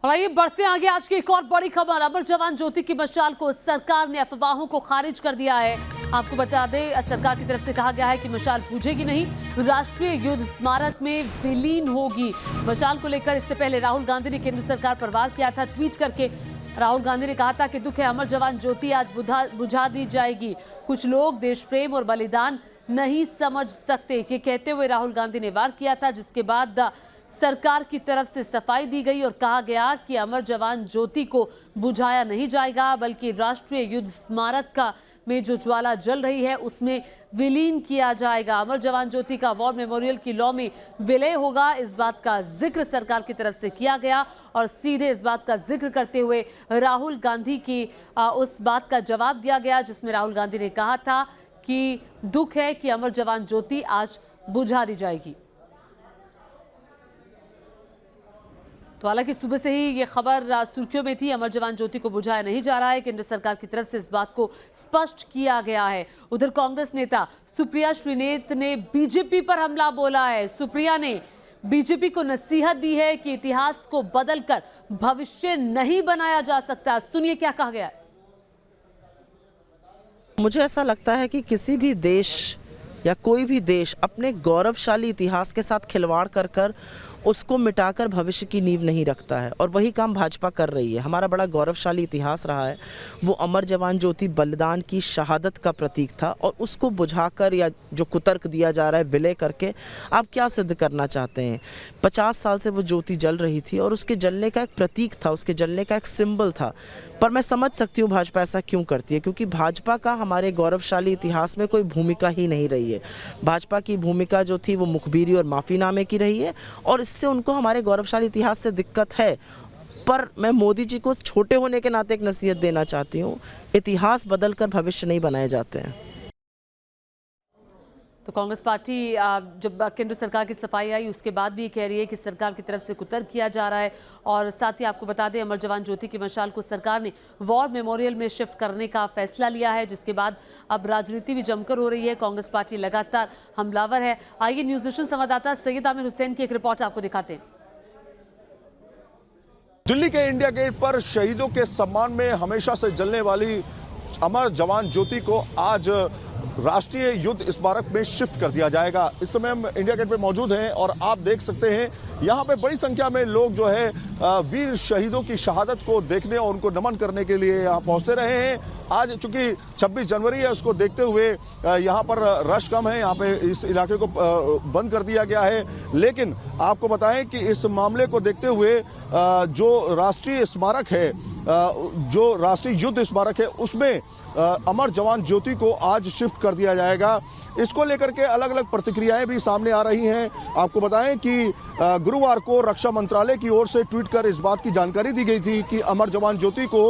और आइए बढ़ते आगे। आज की एक और बड़ी खबर, अमर जवान ज्योति की मशाल को सरकार ने अफवाहों को खारिज कर दिया है। आपको बता दें, सरकार की तरफ से कहा गया है कि मशाल पूजेगी नहीं, राष्ट्रीय युद्ध स्मारक में विलीन होगी। मशाल को लेकर इससे पहले राहुल गांधी ने केंद्र सरकार पर वार किया था। ट्वीट करके राहुल गांधी ने कहा था कि दुख है, अमर जवान ज्योति आज बुझा दी जाएगी। कुछ लोग देश प्रेम और बलिदान नहीं समझ सकते, ये कहते हुए राहुल गांधी ने वार किया था, जिसके बाद सरकार की तरफ से सफाई दी गई और कहा गया कि अमर जवान ज्योति को बुझाया नहीं जाएगा, बल्कि राष्ट्रीय युद्ध स्मारक का में जो ज्वाला जल रही है उसमें विलीन किया जाएगा। अमर जवान ज्योति का वॉर मेमोरियल की लॉ में विलय होगा, इस बात का जिक्र सरकार की तरफ से किया गया और सीधे इस बात का जिक्र करते हुए राहुल गांधी की उस बात का जवाब दिया गया जिसमें राहुल गांधी ने कहा था कि दुख है कि अमर जवान ज्योति आज बुझा दी जाएगी। तो हालांकि सुबह से ही ये खबर सुर्खियों में थी, अमर जवान ज्योति को बुझाया नहीं जा रहा है। केंद्र सरकार की तरफ से इस बात को स्पष्ट किया गया है। उधर कांग्रेस नेता सुप्रिया श्रीनेत ने बीजेपी पर हमला बोला है। सुप्रिया ने बीजेपी को नसीहत दी है कि इतिहास को बदलकर भविष्य नहीं बनाया जा सकता। सुनिए क्या कहा गया है। मुझे ऐसा लगता है कि किसी भी देश या कोई भी देश अपने गौरवशाली इतिहास के साथ खिलवाड़ कर कर उसको मिटाकर भविष्य की नींव नहीं रखता है, और वही काम भाजपा कर रही है। हमारा बड़ा गौरवशाली इतिहास रहा है, वो अमर जवान ज्योति बलिदान की शहादत का प्रतीक था, और उसको बुझाकर या जो कुतर्क दिया जा रहा है विलय करके आप क्या सिद्ध करना चाहते हैं। 50 साल से वो ज्योति जल रही थी और उसके जलने का एक प्रतीक था, उसके जलने का एक सिंबल था। पर मैं समझ सकती हूँ भाजपा ऐसा क्यों करती है, क्योंकि भाजपा का हमारे गौरवशाली इतिहास में कोई भूमिका ही नहीं रही है। भाजपा की भूमिका जो थी वो मुखबिरी और माफीनामे की रही है, और इससे उनको हमारे गौरवशाली इतिहास से दिक्कत है। पर मैं मोदी जी को छोटे होने के नाते एक नसीहत देना चाहती हूँ, इतिहास बदलकर भविष्य नहीं बनाए जाते हैं। तो कांग्रेस पार्टी जब केंद्र सरकार की सफाई आई उसके बाद भी कह रही है कि सरकार की तरफ से कुतर्क किया जा रहा है। और साथ ही आपको बता दें, अमर जवान ज्योति की मशाल को सरकार ने वॉर मेमोरियल में शिफ्ट करने का फैसला लिया है, जिसके बाद अब राजनीति भी जमकर हो रही है। कांग्रेस पार्टी लगातार हमलावर है। आइए न्यूज नेशन संवाददाता सैयद आमिर हुसैन की एक रिपोर्ट आपको दिखाते हैं। दिल्ली के इंडिया गेट पर शहीदों के सम्मान में हमेशा से जलने वाली अमर जवान ज्योति को आज राष्ट्रीय युद्ध स्मारक में शिफ्ट कर दिया जाएगा। इस समय हम इंडिया गेट पे मौजूद हैं और आप देख सकते हैं यहाँ पे बड़ी संख्या में लोग जो है वीर शहीदों की शहादत को देखने और उनको नमन करने के लिए यहाँ पहुँचते रहे हैं। आज चूंकि 26 जनवरी है, उसको देखते हुए यहाँ पर रश कम है, यहाँ पे इस इलाके को बंद कर दिया गया है। लेकिन आपको बताएं कि इस मामले को देखते हुए जो राष्ट्रीय स्मारक है, जो राष्ट्रीय युद्ध स्मारक है, उसमें अमर जवान ज्योति को आज शिफ्ट कर दिया जाएगा। इसको लेकर के अलग अलग प्रतिक्रियाएं भी सामने आ रही हैं। आपको बताएं कि गुरुवार को रक्षा मंत्रालय की ओर से ट्वीट कर इस बात की जानकारी दी गई थी कि अमर जवान ज्योति को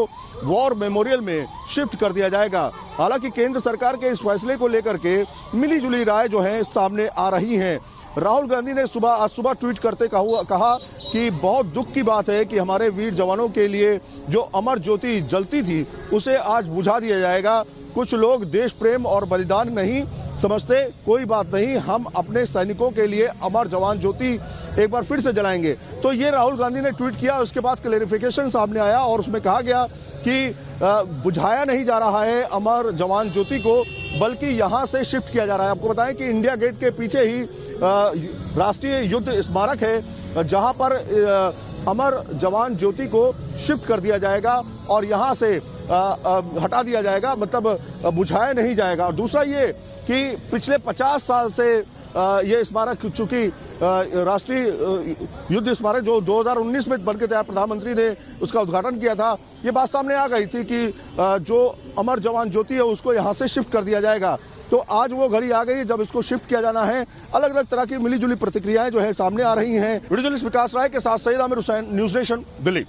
वॉर मेमोरियल में शिफ्ट कर दिया जाएगा। हालांकि केंद्र सरकार के इस फैसले को लेकर के मिली जुली राय जो है सामने आ रही हैं। राहुल गांधी ने आज सुबह ट्वीट करते कहा कि बहुत दुख की बात है कि हमारे वीर जवानों के लिए जो अमर ज्योति जलती थी उसे आज बुझा दिया जाएगा। कुछ लोग देश प्रेम और बलिदान नहीं समझते, कोई बात नहीं, हम अपने सैनिकों के लिए अमर जवान ज्योति एक बार फिर से जलाएंगे। तो ये राहुल गांधी ने ट्वीट किया। उसके बाद क्लैरिफिकेशन सामने आया और उसमें कहा गया कि बुझाया नहीं जा रहा है अमर जवान ज्योति को, बल्कि यहाँ से शिफ्ट किया जा रहा है। आपको बताएं कि इंडिया गेट के पीछे ही राष्ट्रीय युद्ध स्मारक है, जहाँ पर अमर जवान ज्योति को शिफ्ट कर दिया जाएगा और यहाँ से हटा दिया जाएगा, मतलब बुझाया नहीं जाएगा। और दूसरा ये कि पिछले 50 साल से ये स्मारक, चूंकि राष्ट्रीय युद्ध स्मारक जो 2019 में बनकर तैयार, प्रधानमंत्री ने उसका उद्घाटन किया था, ये बात सामने आ गई थी कि जो अमर जवान ज्योति है उसको यहाँ से शिफ्ट कर दिया जाएगा। तो आज वो घड़ी आ गई है जब इसको शिफ्ट किया जाना है। अलग अलग तरह की मिलीजुली प्रतिक्रियाएं जो है सामने आ रही हैं। वीडियो जर्नलिस्ट विकास राय के साथ सैयद आमिर हुसैन, न्यूज नेशन, दिल्ली।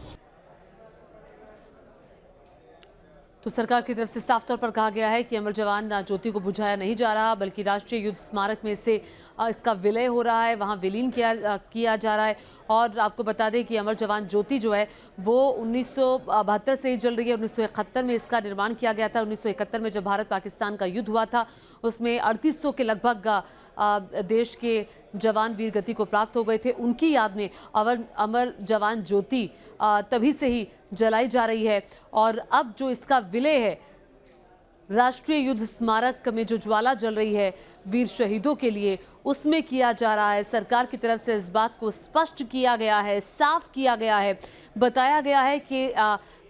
तो सरकार की तरफ से साफ तौर पर कहा गया है कि अमर जवान ज्योति को बुझाया नहीं जा रहा, बल्कि राष्ट्रीय युद्ध स्मारक में से इसका विलय हो रहा है, वहां विलीन किया जा रहा है। और आपको बता दें कि अमर जवान ज्योति जो है वो 1972 से ही जल रही है। 1971 में इसका निर्माण किया गया था। 1971 में जब भारत पाकिस्तान का युद्ध हुआ था उसमें 3800 के लगभग देश के जवान वीर गति को प्राप्त हो गए थे, उनकी याद में अमर जवान ज्योति तभी से ही जलाई जा रही है। और अब जो इसका विलय है, राष्ट्रीय युद्ध स्मारक में जो ज्वाला जल रही है वीर शहीदों के लिए, उसमें किया जा रहा है। सरकार की तरफ से इस बात को स्पष्ट किया गया है, साफ किया गया है, बताया गया है कि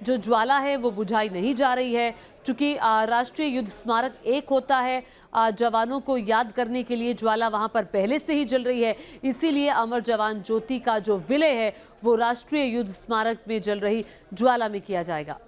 जो ज्वाला है वो बुझाई नहीं जा रही है। चूंकि राष्ट्रीय युद्ध स्मारक एक होता है, जवानों को याद करने के लिए ज्वाला वहां पर पहले से ही जल रही है, इसीलिए अमर जवान ज्योति का जो विलय है वो राष्ट्रीय युद्ध स्मारक में जल रही ज्वाला में किया जाएगा।